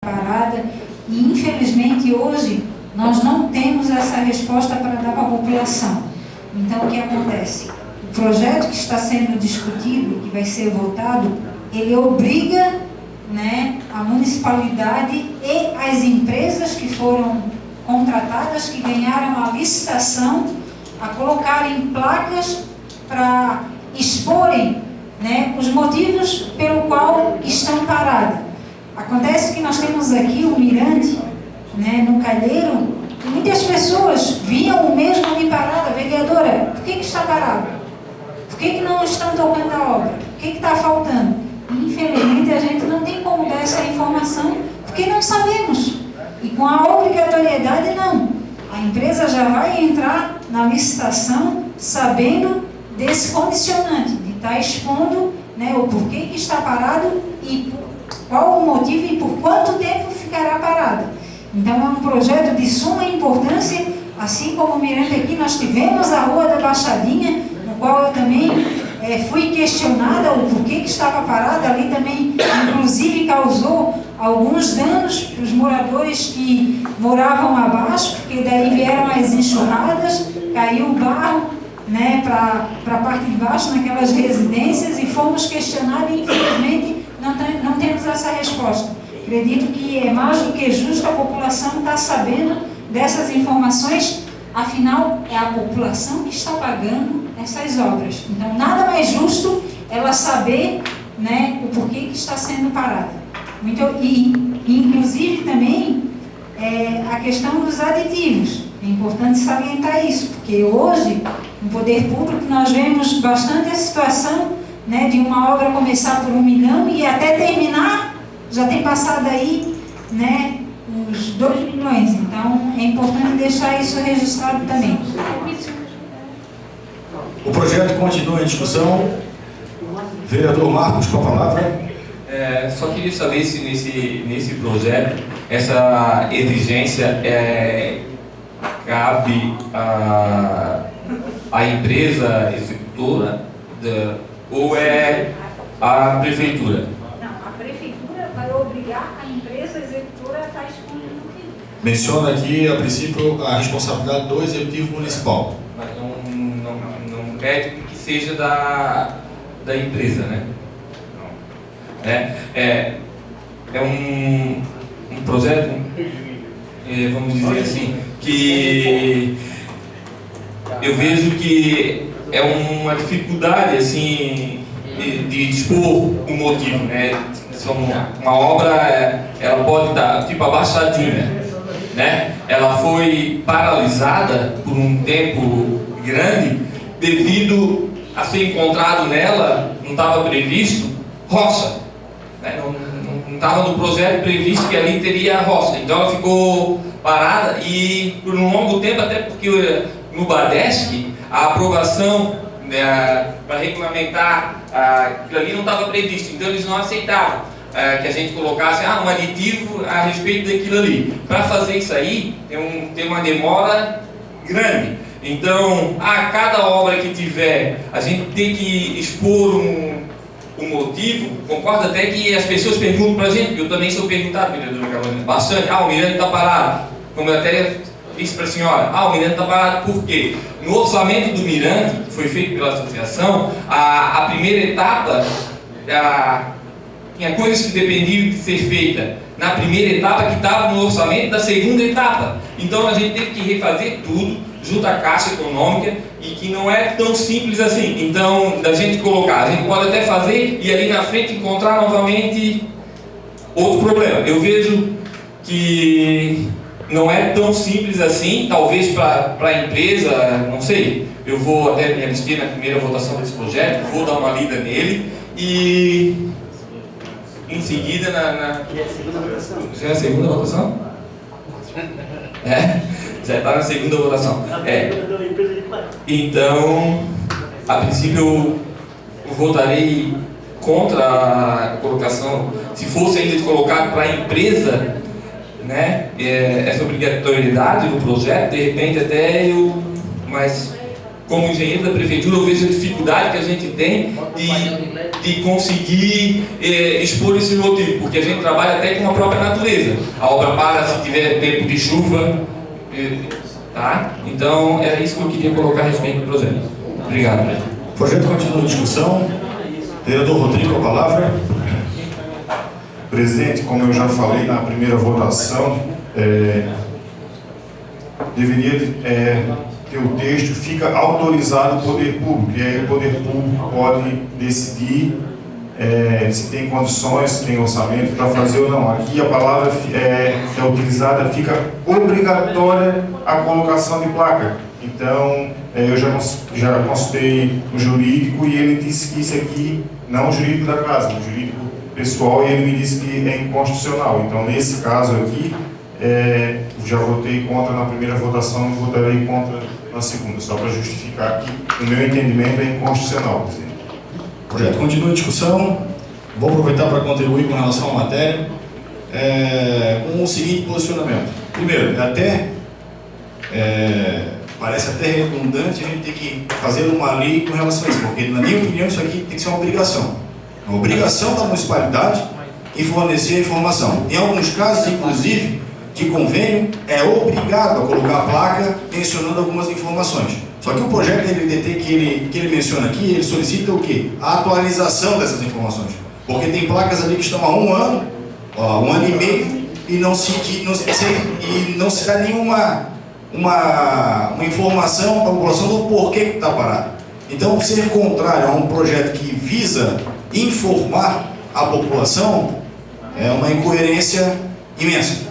parada, e infelizmente hoje nós não temos essa resposta para dar para a população. Então o que acontece? O projeto que está sendo discutido, que vai ser votado, ele obriga, né, a municipalidade e as empresas que foram contratadas, que ganharam a licitação, a colocarem placas para exporem, né, os motivos pelo qual estão paradas. Acontece que nós temos aqui o mirante, né, no Calheiro, e muitas pessoas viam o mesmo ali parado. Vereadora, por que está parado? Por que não estão tocando a obra? O que está faltando? E, infelizmente, a gente não tem como dar essa informação, porque não sabemos. E com a obrigatoriedade, não. A empresa já vai entrar na licitação sabendo desse condicionante, de estar expondo, né, o porquê que está parado e qual o motivo e por quanto tempo ficará parado. Então é um projeto de suma importância, assim como o mirante aqui, nós tivemos a Rua da Baixadinha, no qual eu também fui questionada o porquê que estava parada, ali também inclusive causou alguns danos para os moradores que moravam abaixo, porque daí vieram as enxurradas, caiu o barro, né, para a parte de baixo, naquelas residências, e fomos questionados e infelizmente não temos essa resposta. Acredito que é mais do que justo a população estar sabendo dessas informações, afinal é a população que está pagando essas obras. Então nada mais justo ela saber, né, o porquê que está sendo parada. Inclusive também a questão dos aditivos. É importante salientar isso, porque hoje, no poder público, nós vemos bastante a situação, né, de uma obra começar por 1 milhão e até terminar, já tem passado aí, né, os 2 milhões. Então, é importante deixar isso registrado também. O projeto continua em discussão. Vereador Marcos, com a palavra. Só queria saber se nesse projeto, essa exigência cabe à empresa executora ou é a prefeitura? Não, a prefeitura vai obrigar a empresa executora a estar expondo no que. Menciona aqui, a princípio, a responsabilidade do Executivo Municipal. Mas não pede que seja da empresa, né? É um projeto, vamos dizer assim, que eu vejo que é uma dificuldade assim de expor o motivo, né? Uma obra, ela pode estar tipo a Baixadinha, né? Ela foi paralisada por um tempo grande devido a ser encontrado nela, não estava previsto, roça, né? Não estava no projeto previsto que ali teria a roça, então ela ficou parada e por um longo tempo, até porque no BADESC a aprovação, né, para regulamentar aquilo ali não estava previsto, então eles não aceitavam que a gente colocasse um aditivo a respeito daquilo ali. Para fazer isso aí tem uma demora grande, então a cada obra que tiver a gente tem que expor um motivo. Concordo até que as pessoas perguntam para a gente, eu também sou perguntado, vereadora Carolina, bastante, o mirante está parado, como eu até disse para a senhora, o mirante está parado por quê? No orçamento do mirante, que foi feito pela associação, a primeira etapa, tinha coisas que dependiam de ser feita na primeira etapa que estava no orçamento da segunda etapa, então a gente teve que refazer tudo junto à Caixa Econômica, e que não é tão simples assim. Então, da gente colocar, a gente pode até fazer e ali na frente encontrar novamente outro problema. Eu vejo que não é tão simples assim, talvez para a empresa, não sei. Eu vou até me alistar na primeira votação desse projeto, vou dar uma lida nele e em seguida Já é a segunda votação? Já é a segunda votação? Já está na segunda votação. Então, a princípio eu votarei contra a colocação, se fosse ainda colocado para a empresa, né, essa obrigatoriedade no projeto, de repente até eu, mas como engenheiro da prefeitura, eu vejo a dificuldade que a gente tem de conseguir expor esse motivo, porque a gente trabalha até com a própria natureza. A obra para se tiver tempo de chuva, tá? Então, era isso que eu queria colocar a respeito do projeto. Obrigado. O projeto continua em discussão. Vereador Rodrigo, a palavra. Presidente, como eu já falei na primeira votação, deveria ter o texto, fica autorizado o poder público, e aí o poder público pode decidir se tem condições, se tem orçamento para fazer ou não. Aqui a palavra é utilizada, fica obrigatória a colocação de placa. Então, eu já consultei o jurídico e ele disse que isso aqui, não o jurídico da casa, o jurídico pessoal, e ele me disse que é inconstitucional. Então, nesse caso aqui, já votei contra na primeira votação e votarei contra na segunda, só para justificar que o meu entendimento é inconstitucional, presidente. O projeto continua em discussão. Vou aproveitar para contribuir com relação à matéria com o seguinte posicionamento. Primeiro, parece até redundante a gente ter que fazer uma lei com relação a isso, porque, na minha opinião, isso aqui tem que ser uma obrigação. Uma obrigação da municipalidade em fornecer a informação. Em alguns casos, inclusive, de convênio, é obrigado a colocar a placa mencionando algumas informações. Só que o projeto da LDT que ele menciona aqui, ele solicita o quê? A atualização dessas informações. Porque tem placas ali que estão há um ano e meio, e não se dá nenhuma uma informação para a população do porquê que está parado. Então, ser contrário a um projeto que visa informar a população é uma incoerência imensa.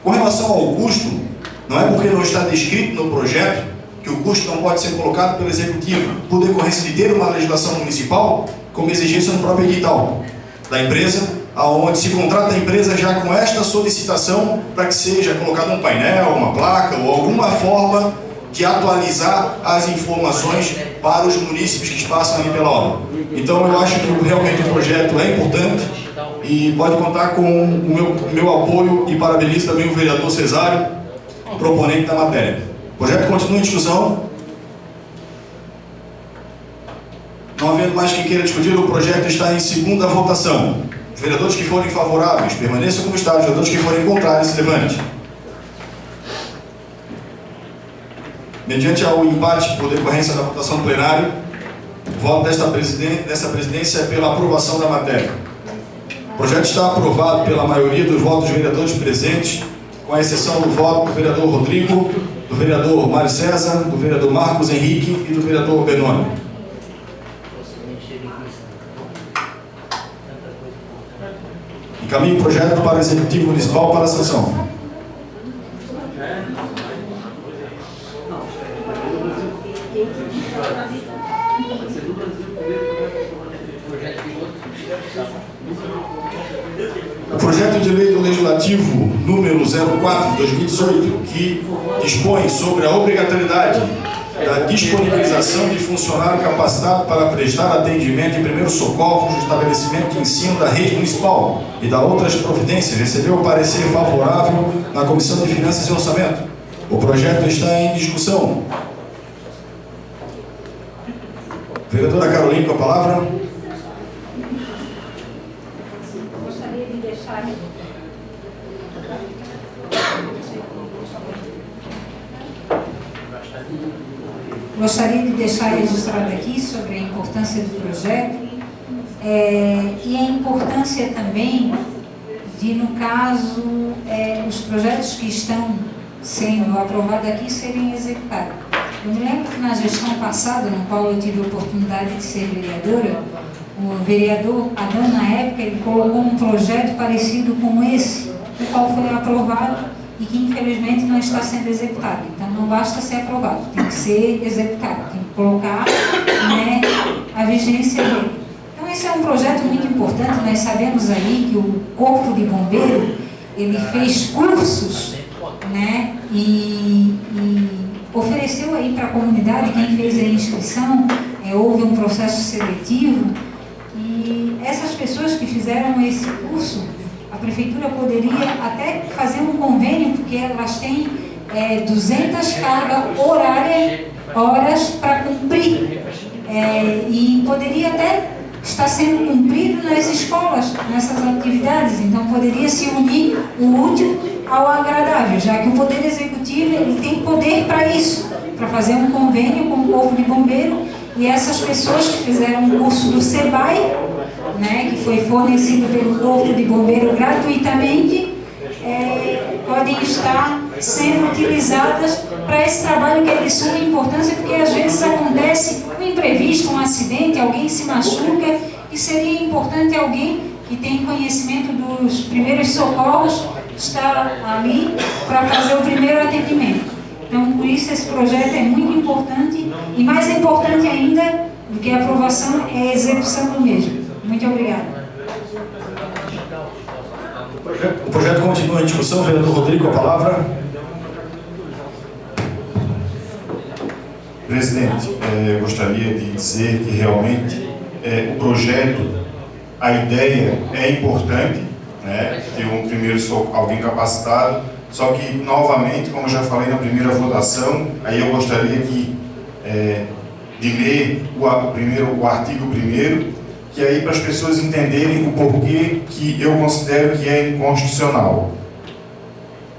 Com relação ao custo, não é porque não está descrito no projeto que o custo não pode ser colocado pelo Executivo por decorrência de ter uma legislação municipal como exigência no próprio edital da empresa, onde se contrata a empresa já com esta solicitação para que seja colocado um painel, uma placa ou alguma forma de atualizar as informações para os munícipes que passam ali pela obra. Então eu acho que realmente o projeto é importante e pode contar com o meu apoio, e parabenizo também o vereador Cesário, proponente da matéria. O projeto continua em discussão. Não havendo mais quem queira discutir, o projeto está em segunda votação. Os vereadores que forem favoráveis, permaneçam como está. Os vereadores que forem contrários, se levante. Mediante ao empate por decorrência da votação do plenário, o voto dessa presidência é pela aprovação da matéria. O projeto está aprovado pela maioria dos votos dos vereadores presentes, com a exceção do voto do vereador Rodrigo, do vereador Mário César, do vereador Marcos Henrique e do vereador Benoni. Encaminho o projeto para o Executivo Municipal para a sanção. O projeto de lei do Legislativo número 04/2018, que dispõe sobre a obrigatoriedade da disponibilização de funcionário capacitado para prestar atendimento em primeiros socorros no estabelecimento de ensino da rede municipal e da outras providências, recebeu o parecer favorável na Comissão de Finanças e Orçamento. O projeto está em discussão. Vereadora Carolina, com a palavra. Gostaria de deixar registrado aqui sobre a importância do projeto e a importância também de, no caso, os projetos que estão sendo aprovados aqui serem executados. Eu me lembro que na gestão passada, no qual eu tive a oportunidade de ser vereadora, o vereador Adão, na época, ele colocou um projeto parecido com esse, o qual foi aprovado e que infelizmente não está sendo executado. Então não basta ser aprovado, tem que ser executado, tem que colocar, né, a vigência dele. Então esse é um projeto muito importante. Nós sabemos aí que o Corpo de Bombeiro, ele fez cursos, né, e ofereceu aí para a comunidade, quem fez a inscrição, houve um processo seletivo, e essas pessoas que fizeram esse curso, a prefeitura poderia até fazer um convênio, porque elas têm 200 cargas horárias horas para cumprir. E poderia até estar sendo cumprido nas escolas, nessas atividades. Então, poderia se unir o útil ao agradável, já que o Poder Executivo ele tem poder para isso, para fazer um convênio com o Corpo de Bombeiro, e essas pessoas que fizeram o curso do SEBAI, né, que foi fornecido pelo Corpo de Bombeiro gratuitamente, podem estar sendo utilizadas para esse trabalho que é de suma importância, porque às vezes acontece um imprevisto, um acidente, alguém se machuca, e seria importante alguém que tem conhecimento dos primeiros socorros estar ali para fazer o primeiro atendimento. Então, por isso, esse projeto é muito importante, e mais importante ainda do que a aprovação é a execução do mesmo. Muito obrigada. O projeto continua em discussão. Vereador Rodrigo, a palavra. Presidente, eu gostaria de dizer que realmente o projeto, a ideia é importante, né, ter um primeiro alguém capacitado, só que, novamente, como eu já falei na primeira votação, aí eu gostaria de ler o artigo 1º, que aí para as pessoas entenderem o porquê que eu considero que é inconstitucional.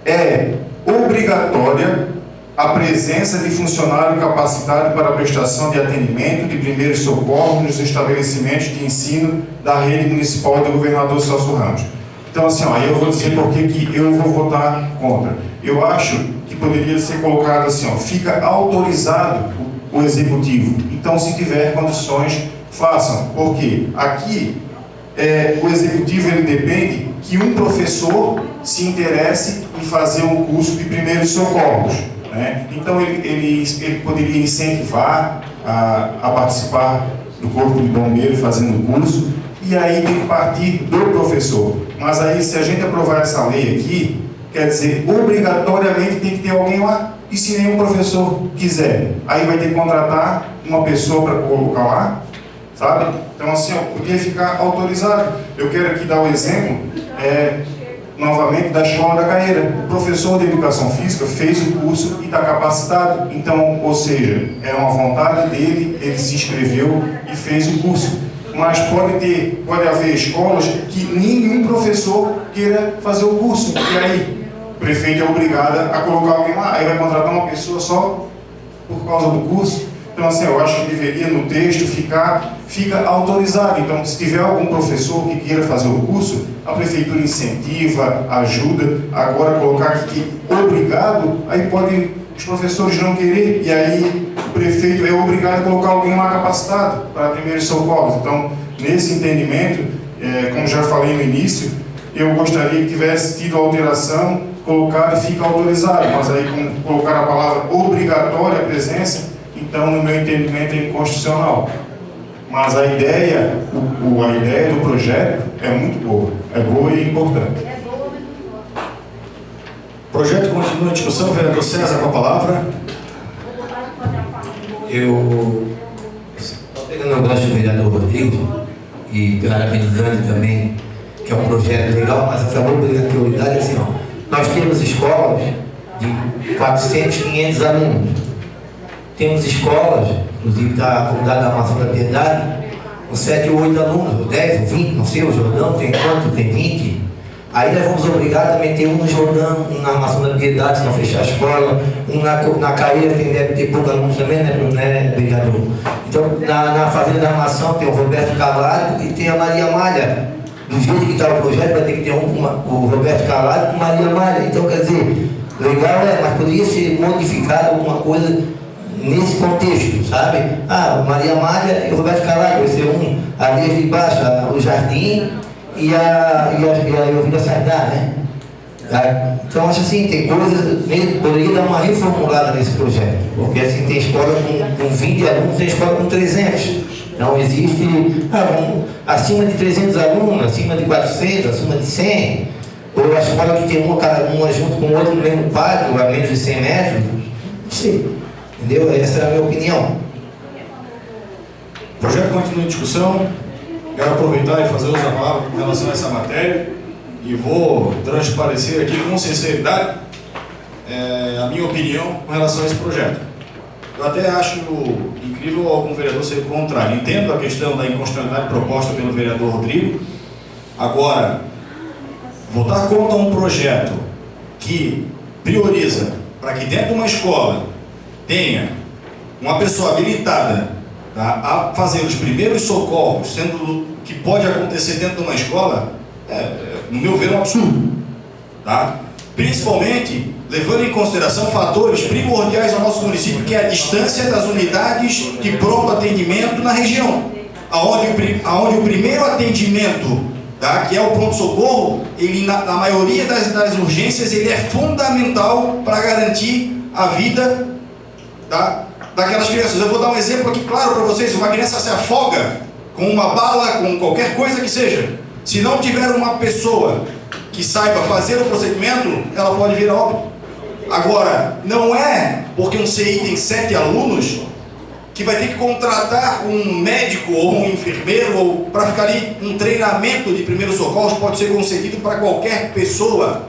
É obrigatória a presença de funcionário capacitado para a prestação de atendimento de primeiros socorros nos estabelecimentos de ensino da rede municipal do governador Celso Ramos. Então, assim, aí eu vou dizer por que eu vou votar contra. Eu acho que poderia ser colocado assim, fica autorizado o executivo. Então, se tiver condições, façam. Porque aqui, o executivo ele depende que um professor se interesse em fazer um curso de primeiros socorros, né? Então, ele poderia incentivar a participar do Corpo de Bombeiro fazendo o curso, e aí tem que partir do professor. Mas aí, se a gente aprovar essa lei aqui, quer dizer, obrigatoriamente tem que ter alguém lá, e se nenhum professor quiser, aí vai ter que contratar uma pessoa para colocar lá, sabe? Então, assim, podia ficar autorizado. Eu quero aqui dar o exemplo, novamente, da Escola da Caeira. O professor de Educação Física fez o curso e está capacitado. Então, ou seja, é uma vontade dele, ele se inscreveu e fez o curso. Mas pode haver escolas que nenhum professor queira fazer o curso. E aí, o prefeito é obrigado a colocar alguém lá, aí vai contratar uma pessoa só por causa do curso. Então, assim, eu acho que deveria no texto fica autorizado. Então, se tiver algum professor que queira fazer o curso, a prefeitura incentiva, ajuda. Agora, colocar aqui que obrigado, aí pode os professores não querer, e aí o prefeito é obrigado a colocar alguém lá capacitado para primeiros socorros. Então, nesse entendimento, como já falei no início, eu gostaria que tivesse tido alteração, colocado e fica autorizado, mas aí colocar a palavra obrigatória a presença, então, no meu entendimento, é inconstitucional. Mas a ideia do projeto é muito boa, é boa e importante. O projeto continua em discussão. Vereador César, com a palavra. Eu estou pegando o gosto do vereador Rodrigo e parabenizando também, que é um projeto legal, mas a favor da prioridade, assim, nós temos escolas de 400, 500 alunos. Temos escolas, inclusive da comunidade da Maçã da Piedade, com 7 ou 8 alunos, ou 10, ou 20, não sei, o Jordão tem quanto? Tem 20. Aí nós vamos obrigar também a ter um no Jordão, um na Maçã da Piedade, se não fechar a escola, um na Caeira, que deve ter poucos alunos também, né, vereador? Então, na Fazenda da Maçã tem o Roberto Cavalho e tem a Maria Malha. Do jeito que está o projeto, vai ter que ter o Roberto Cavalho com Maria Malha. Então, quer dizer, legal mas poderia ser modificado alguma coisa nesse contexto, sabe? Maria Malha e o Roberto Cavalho, vai ser um ali de baixo, o Jardim e a Elvira Sardá, né? Então, acho assim, tem coisas, poderia dar uma reformulada nesse projeto, porque assim, tem escola com 20 alunos, tem escola com 300. Não existe acima de 300 alunos, acima de 400, acima de 100, ou a escola que tem uma junto com outra no mesmo pátio, a menos de 100 metros, não sei, entendeu? Essa é a minha opinião. O projeto continua em discussão. Quero aproveitar e fazer uso da palavra com relação a essa matéria e vou transparecer aqui com sinceridade a minha opinião com relação a esse projeto. Eu até acho incrível algum vereador ser contrário. Entendo a questão da inconstitucionalidade proposta pelo vereador Rodrigo. Agora, votar contra um projeto que prioriza para que dentro de uma escola tenha uma pessoa habilitada, tá, a fazer os primeiros socorros, sendo que pode acontecer dentro de uma escola, no meu ver, é um absurdo. Tá? Principalmente levando em consideração fatores primordiais ao nosso município, que é a distância das unidades de pronto atendimento na região, aonde o primeiro atendimento, tá, que é o pronto-socorro, ele na maioria das urgências, ele é fundamental para garantir a vida, tá, daquelas crianças. Eu vou dar um exemplo aqui claro para vocês. Uma criança se afoga com uma bala, com qualquer coisa que seja, se não tiver uma pessoa que saiba fazer o procedimento, ela pode vir a óbito. Agora, não é porque um CI tem 7 alunos que vai ter que contratar um médico ou um enfermeiro ou para ficar ali. Um treinamento de primeiros socorros pode ser concedido para qualquer pessoa,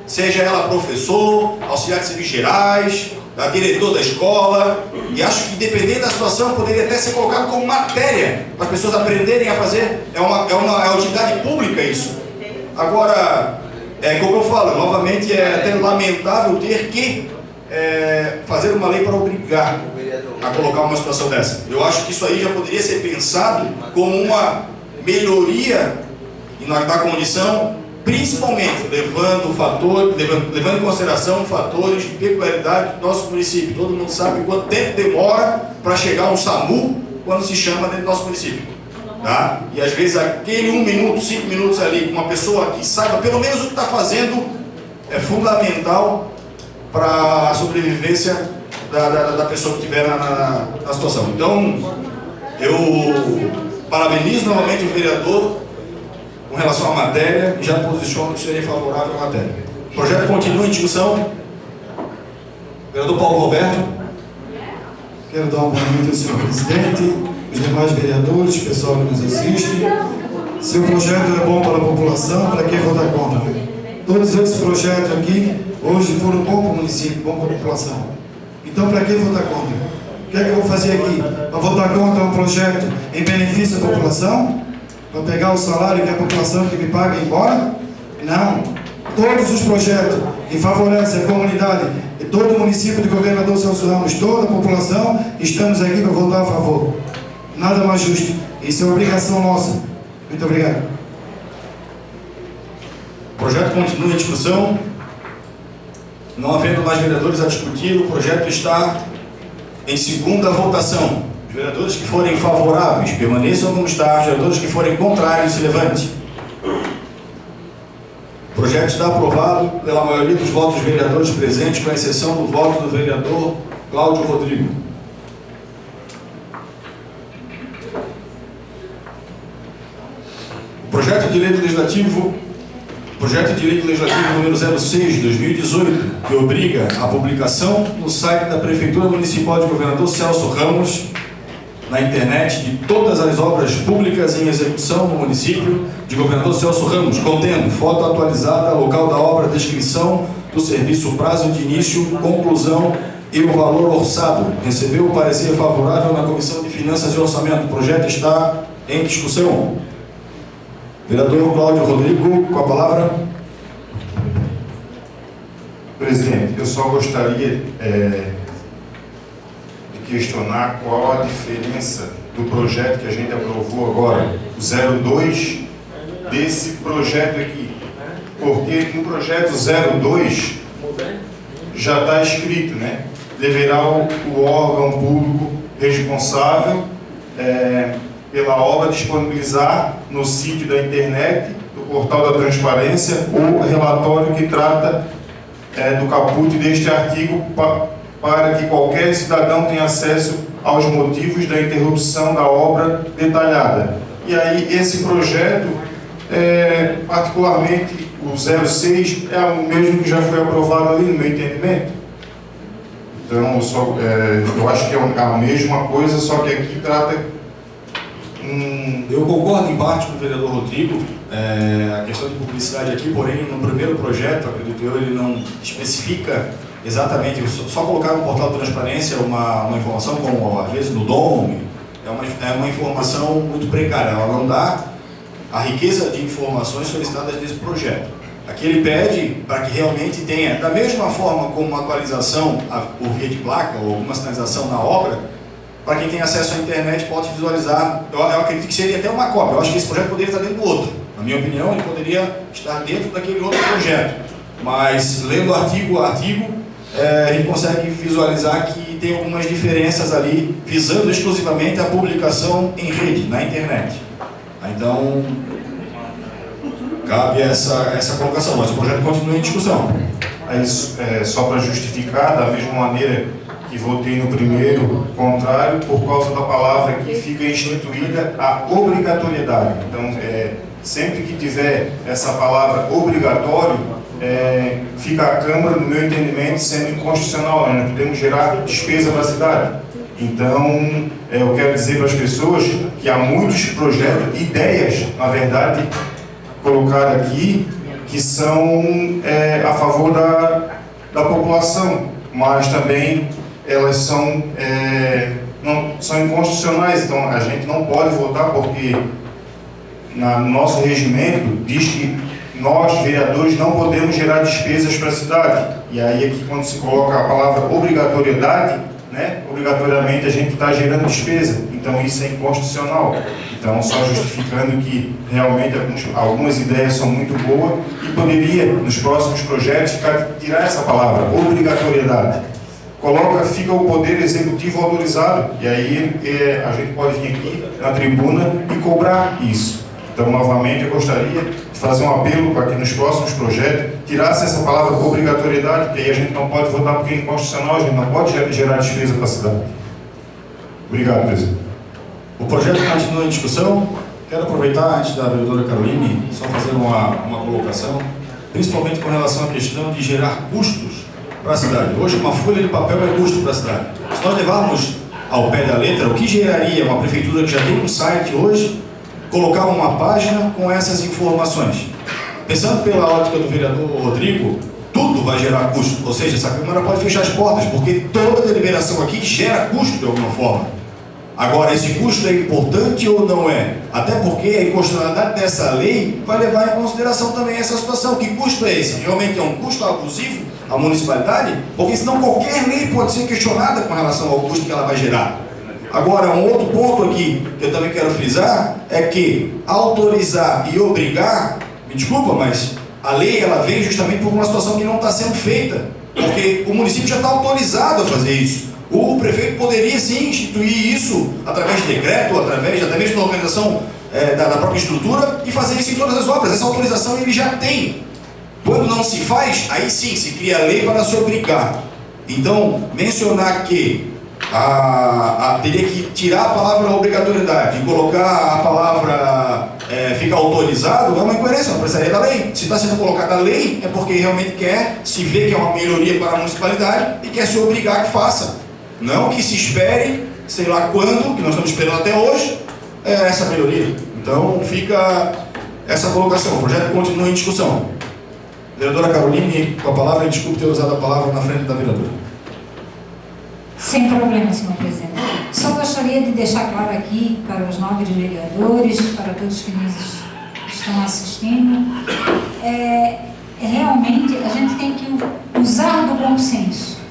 seja ela professor, auxiliar de serviços gerais, diretor da escola, e acho que dependendo da situação poderia até ser colocado como matéria para as pessoas aprenderem a fazer. É uma utilidade pública isso. Agora, como eu falo, novamente é até lamentável ter que fazer uma lei para obrigar a colocar uma situação dessa. Eu acho que isso aí já poderia ser pensado como uma melhoria da condição, principalmente levando em consideração fatores de peculiaridade do nosso município. Todo mundo sabe quanto tempo demora para chegar um SAMU quando se chama dentro do nosso município. Tá? E às vezes aquele 1 minuto, 5 minutos ali, com uma pessoa que saiba pelo menos o que está fazendo, é fundamental para a sobrevivência da pessoa que estiver na situação. Então, eu parabenizo novamente o vereador com relação à matéria e já posiciono que serei favorável à matéria. O projeto continua em discussão. Vereador Paulo Roberto. Quero dar uma boa noite ao senhor presidente, os demais vereadores, o pessoal que nos assiste. Se o projeto é bom para a população, para que votar contra? Todos esses projetos aqui, hoje, foram bons para o município, bom para a população. Então, para que votar contra? O que é que eu vou fazer aqui? Para votar contra um projeto em benefício da população? Para pegar o salário que a população que me paga e ir embora? Não. Todos os projetos que favorecem a comunidade e todo o município de Governador Celso Ramos, toda a população, estamos aqui para votar a favor. Nada mais justo. Isso é obrigação nossa. Muito obrigado. O projeto continua em discussão. Não havendo mais vereadores a discutir, o projeto está em segunda votação. Os vereadores que forem favoráveis permaneçam como está. Os vereadores que forem contrários se levante. O projeto está aprovado pela maioria dos votos dos vereadores presentes, com exceção do voto do vereador Cláudio Rodrigo. Projeto de lei legislativo número 06 de 2018, que obriga a publicação no site da Prefeitura Municipal de Governador Celso Ramos, na internet, de todas as obras públicas em execução no município de Governador Celso Ramos, contendo foto atualizada, local da obra, descrição do serviço, prazo de início, conclusão e o valor orçado. Recebeu o parecer favorável na Comissão de Finanças e Orçamento. O projeto está em discussão. Vereador Cláudio Rodrigo, com a palavra. Presidente, eu só gostaria de questionar qual a diferença do projeto que a gente aprovou agora, o 02, desse projeto aqui. Porque no projeto 02 já está escrito, né? Deverá o órgão público responsável pela obra disponibilizar no sítio da internet, do portal da transparência, o relatório que trata do caput deste artigo para que qualquer cidadão tenha acesso aos motivos da interrupção da obra detalhada. E aí esse projeto, particularmente o 06, é o mesmo que já foi aprovado ali no meu entendimento. Então eu acho que é a mesma coisa, só que aqui trata... Eu concordo em parte com o vereador Rodrigo, a questão de publicidade aqui, porém no primeiro projeto, acredito eu, ele não especifica exatamente, só colocar no portal de transparência uma informação como, às vezes, no DOM, é uma informação muito precária, ela não dá a riqueza de informações solicitadas nesse projeto. Aqui ele pede para que realmente tenha, da mesma forma como uma atualização por via de placa ou alguma sinalização na obra, para quem tem acesso à internet pode visualizar. Eu acredito que seria até uma cópia. Eu acho que esse projeto poderia estar dentro do outro. Na minha opinião, ele poderia estar dentro daquele outro projeto. Mas, lendo artigo a artigo, a gente consegue visualizar que tem algumas diferenças ali, visando exclusivamente a publicação em rede, na internet. Então, cabe essa colocação, mas o projeto continua em discussão. Só para justificar, da mesma maneira que votei no primeiro contrário, por causa da palavra que fica instituída a obrigatoriedade. Então, sempre que tiver essa palavra obrigatório, fica a Câmara, no meu entendimento, sendo inconstitucional. Nós não podemos gerar despesa para a cidade. Então, eu quero dizer para as pessoas que há muitos projetos, ideias, na verdade, colocar aqui, que são a favor da população, mas também elas são inconstitucionais. Então a gente não pode votar porque no nosso regimento diz que nós, vereadores, não podemos gerar despesas para a cidade. E aí aqui quando se coloca a palavra obrigatoriedade, né, obrigatoriamente a gente está gerando despesa, então isso é inconstitucional. Então, só justificando que realmente algumas ideias são muito boas e poderia, nos próximos projetos, tirar essa palavra, obrigatoriedade. Fica o poder executivo autorizado, e aí a gente pode vir aqui na tribuna e cobrar isso. Então, novamente, eu gostaria de fazer um apelo para que nos próximos projetos tirasse essa palavra obrigatoriedade, porque aí a gente não pode votar porque é inconstitucional, a gente não pode gerar despesa para a cidade. Obrigado, presidente. O projeto continua em discussão. Quero aproveitar, antes da vereadora Caroline, só fazer uma colocação, principalmente com relação à questão de gerar custos para a cidade. Hoje, uma folha de papel é custo para a cidade. Se nós levarmos ao pé da letra, o que geraria uma prefeitura que já tem um site hoje, colocar uma página com essas informações? Pensando pela ótica do vereador Rodrigo, tudo vai gerar custo, ou seja, essa Câmara pode fechar as portas, porque toda deliberação aqui gera custo de alguma forma. Agora, esse custo é importante ou não é? Até porque a inconstitucionalidade dessa lei vai levar em consideração também essa situação. Que custo é esse? Realmente é um custo abusivo à municipalidade? Porque senão qualquer lei pode ser questionada com relação ao custo que ela vai gerar. Agora, um outro ponto aqui que eu também quero frisar é que autorizar e obrigar, me desculpa, mas a lei ela vem justamente por uma situação que não está sendo feita, porque o município já está autorizado a fazer isso. O prefeito poderia sim instituir isso através de decreto, através até mesmo da organização da própria estrutura e fazer isso em todas as obras. Essa autorização ele já tem. Quando não se faz, aí sim se cria a lei para se obrigar. Então, mencionar que teria que tirar a palavra obrigatoriedade e colocar a palavra fica autorizado, é uma incoerência, não precisaria da lei. Se está sendo colocada a lei, é porque realmente quer se ver que é uma melhoria para a municipalidade e quer se obrigar que faça. Não que se espere, sei lá quando, que nós estamos esperando até hoje, essa melhoria. Então fica essa colocação, o projeto continua em discussão. Vereadora Caroline, com a palavra, desculpe ter usado a palavra na frente da vereadora. Sem problema, senhor presidente. Só gostaria de deixar claro aqui para os nobres vereadores, para todos que nos estão assistindo, realmente a gente tem que usar do bom senso.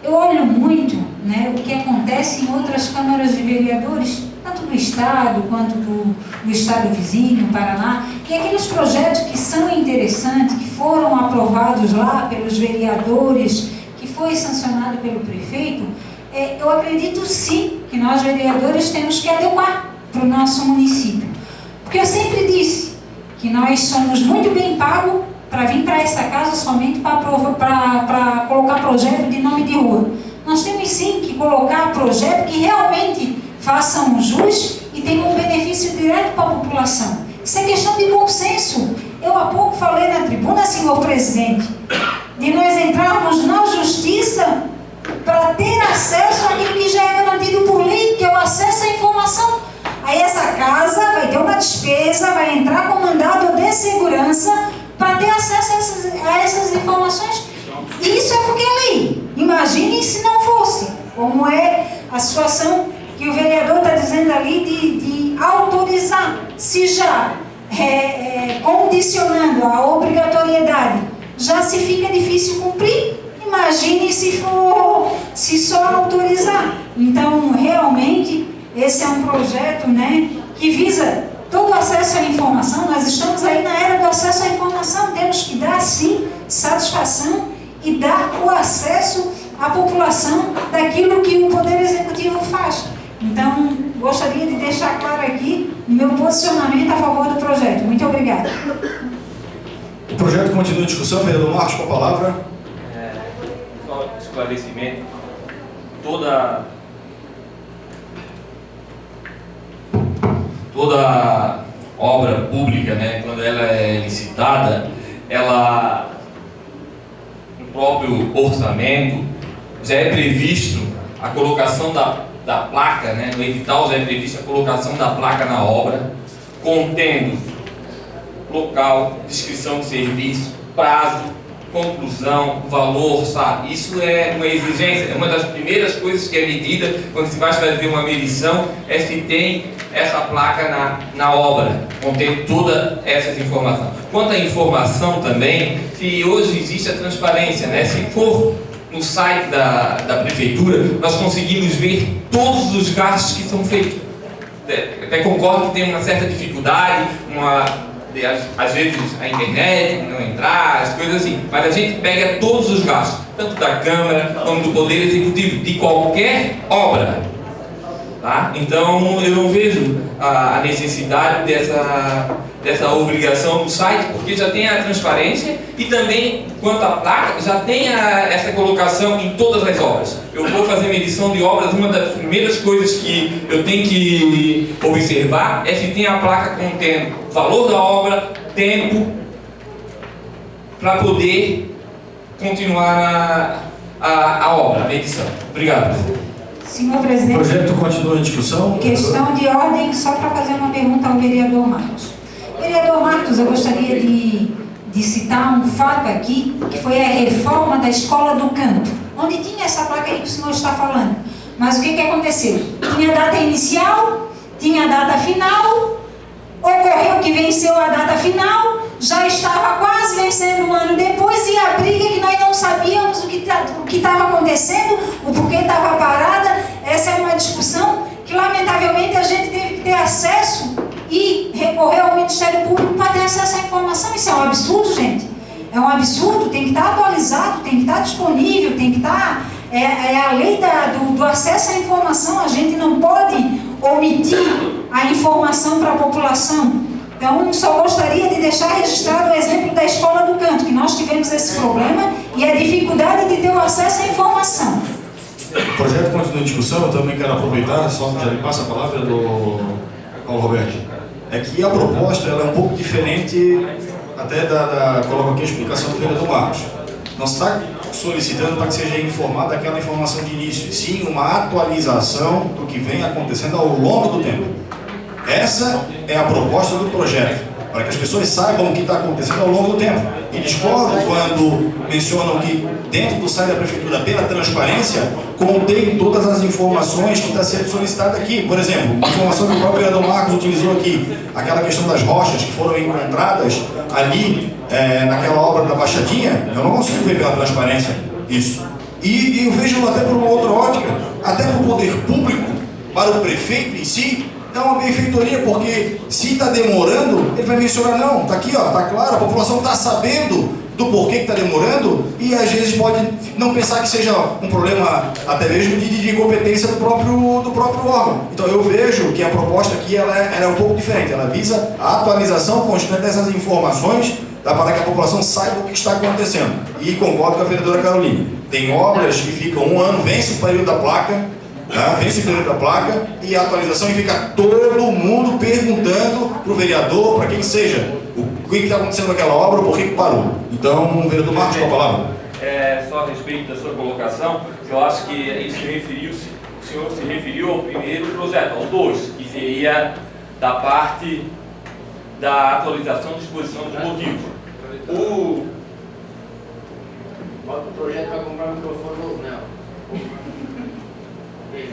Eu olho muito, né, o que acontece em outras câmaras de vereadores, tanto do Estado quanto do Estado vizinho, Paraná, e aqueles projetos que são interessantes, que foram aprovados lá pelos vereadores, que foi sancionado pelo prefeito, eu acredito sim que nós vereadores temos que adequar para o nosso município. Porque eu sempre disse que nós somos muito bem pagos para vir para essa casa somente para colocar projeto de nome de rua. Nós temos sim que colocar projeto que realmente façam jus e tenham um benefício direto para a população. Isso é questão de bom senso. Eu há pouco falei na tribuna, senhor presidente, de nós entrarmos na justiça para ter acesso àquilo que já é garantido por lei, que é o acesso à informação. Aí essa casa vai ter uma despesa, vai entrar com mandado de segurança para ter acesso a essas informações. Isso é porque é lei. Imaginem se não fosse, como é a situação que o vereador está dizendo ali de autorizar. Se já condicionando a obrigatoriedade já se fica difícil cumprir, imagine se só autorizar. Então, realmente, esse é um projeto, né, que visa todo o acesso à informação. Nós estamos aí na era do acesso à informação, temos que dar, sim, satisfação e dar o acesso à população daquilo que o Poder Executivo faz. Então, gostaria de deixar claro aqui o meu posicionamento a favor do projeto. Muito obrigada. O projeto continua em discussão. Vereador Marcos, com a palavra. Só esclarecimento. Toda obra pública, né, quando ela é licitada, ela, no próprio orçamento, já é previsto a colocação da placa, né, no edital já é prevista a colocação da placa na obra, contendo local, descrição de serviço, prazo, conclusão, valor, sabe? Isso é uma exigência, é uma das primeiras coisas que é medida quando se vai fazer uma medição, é se tem essa placa na obra, contendo todas essas informações. Quanto à informação também, se hoje existe a transparência, né? Se for no site da prefeitura, nós conseguimos ver todos os gastos que são feitos. Até concordo que tem uma certa dificuldade, às vezes a internet não entrar, as coisas assim, mas a gente pega todos os gastos, tanto da Câmara como do Poder Executivo, de qualquer obra. Tá? Então eu não vejo a necessidade dessa obrigação no site, porque já tem a transparência e também, quanto à placa, já tem essa colocação em todas as obras. Eu vou fazer medição de obras, uma das primeiras coisas que eu tenho que observar é se tem a placa contendo valor da obra, tempo, para poder continuar a obra, a medição. Obrigado, presidente. Senhor O presidente, projeto continua em discussão. questão de ordem, só para fazer uma pergunta ao vereador Marcos. Vereador Marcos, eu gostaria de citar um fato aqui, que foi a reforma da Escola do Canto, onde tinha essa placa aí que o senhor está falando. Mas o que aconteceu? Tinha data inicial, tinha data final, ocorreu que venceu a data final, já estava quase vencendo um ano depois, e a briga que nós não sabíamos o que estava acontecendo, o porquê estava parada. Essa é uma discussão que lamentavelmente a gente teve que ter acesso e recorrer ao Ministério Público para ter acesso à informação. Isso é um absurdo, gente. É um absurdo, tem que estar atualizado, tem que estar disponível, tem que estar... É a lei do acesso à informação, a gente não pode omitir a informação para a população. Então, só gostaria de deixar registrado o exemplo da Escola do Canto, que nós tivemos esse problema e a dificuldade de ter o acesso à informação. O projeto continua em discussão. Eu também quero aproveitar, só já lhe passo a palavra do Paulo Roberto. É que a proposta ela é um pouco diferente até coloco aqui a explicação do vereador Marcos. Não se está solicitando para que seja informada aquela informação de início, e sim uma atualização do que vem acontecendo ao longo do tempo. Essa é a proposta do projeto, para que as pessoas saibam o que está acontecendo ao longo do tempo. E discordo quando mencionam que dentro do site da prefeitura, pela transparência, contém todas as informações que está sendo solicitada aqui. Por exemplo, a informação que o próprio vereador Marcos utilizou aqui, aquela questão das rochas que foram encontradas ali naquela obra da Baixadinha, eu não consigo ver pela transparência isso. E eu vejo até por uma outra ótica, até para o poder público, para o prefeito em si, é uma benfeitoria, porque se está demorando, ele vai mencionar, não, está aqui, ó, está claro, a população está sabendo do porquê que está demorando, e às vezes pode não pensar que seja um problema até mesmo de incompetência do próprio órgão. Então eu vejo que a proposta aqui ela é um pouco diferente, ela visa a atualização constante dessas informações, para que a população saiba o que está acontecendo. E concordo com a vereadora Carolina, tem obras que ficam um ano, vence o período da placa, vence o período da placa e a atualização, e fica todo mundo perguntando para o vereador, para quem seja, o que está acontecendo naquela obra, por que parou. Então, o vereador Marcos, com a palavra. Só a respeito da sua colocação, eu acho que o senhor se referiu ao primeiro projeto, ao 2, que seria da parte da atualização de exposição dos motivos. Bota o projeto para comprar um microfone novo, não.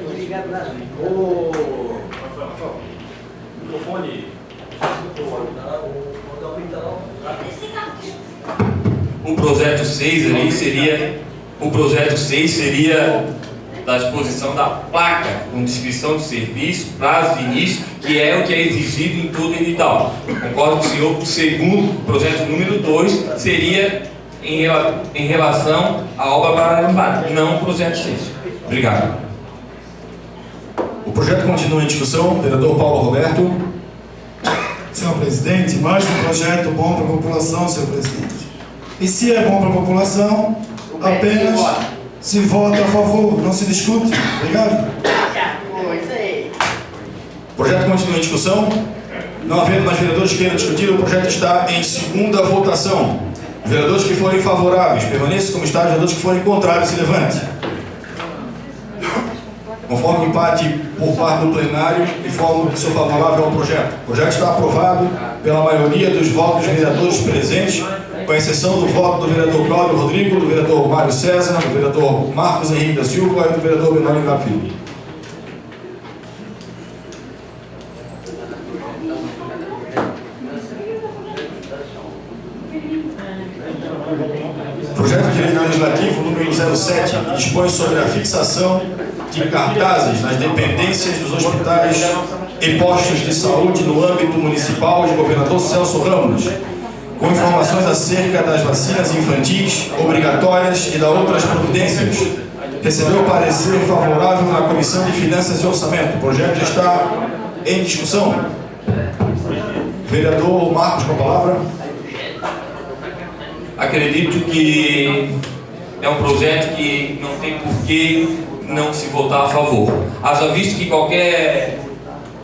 Obrigado, nada. Ô, Rafael, microfone. O projeto 6 ali seria, o projeto 6 seria da disposição da placa com descrição de serviço, prazo de início, que é o que é exigido em todo edital. Concordo com o senhor. O segundo, o projeto número 2, seria em relação à obra paralelepípedo, não o projeto 6. Obrigado. O projeto continua em discussão. Vereador Paulo Roberto. Senhor presidente, mais um projeto bom para a população, senhor presidente. E se é bom para a população, apenas se vota a favor, não se discute. Obrigado. O projeto continua em discussão. Não havendo mais vereadores que queiram discutir, o projeto está em segunda votação. Os vereadores que forem favoráveis, permaneçam como está. Os vereadores que forem contrários, se levante. Conforme o empate por parte do plenário, informo que sou favorável ao projeto. O projeto está aprovado pela maioria dos votos dos vereadores presentes, com exceção do voto do vereador Cláudio Rodrigo, do vereador Mário César, do vereador Marcos Henrique da Silva e do vereador Benoni Filho. Projeto de lei legislativo número 07 dispõe sobre a fixação de cartazes nas dependências dos hospitais e postos de saúde no âmbito municipal de governador Celso Ramos, com informações acerca das vacinas infantis obrigatórias e das outras providências. Recebeu parecer favorável na Comissão de Finanças e Orçamento. O projeto está em discussão. Vereador Marcos, com a palavra. Acredito que é um projeto que não tem por que não se votar a favor. Haja visto que qualquer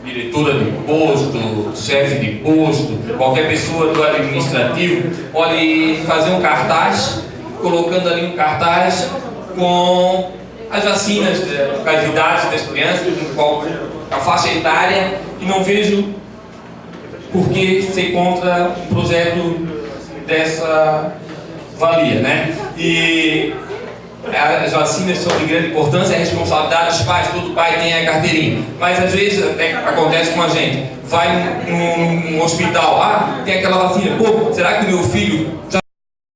diretora de posto, chefe de posto, qualquer pessoa do administrativo pode fazer um cartaz, colocando ali um cartaz com as vacinas, com as idades das crianças, com a faixa etária, e não vejo por que ser contra um projeto dessa valia, né? E as vacinas são de grande importância, é responsabilidade dos pais, todo pai tem a carteirinha. Mas às vezes até acontece com a gente, vai num hospital, tem aquela vacina, pô, será que meu filho já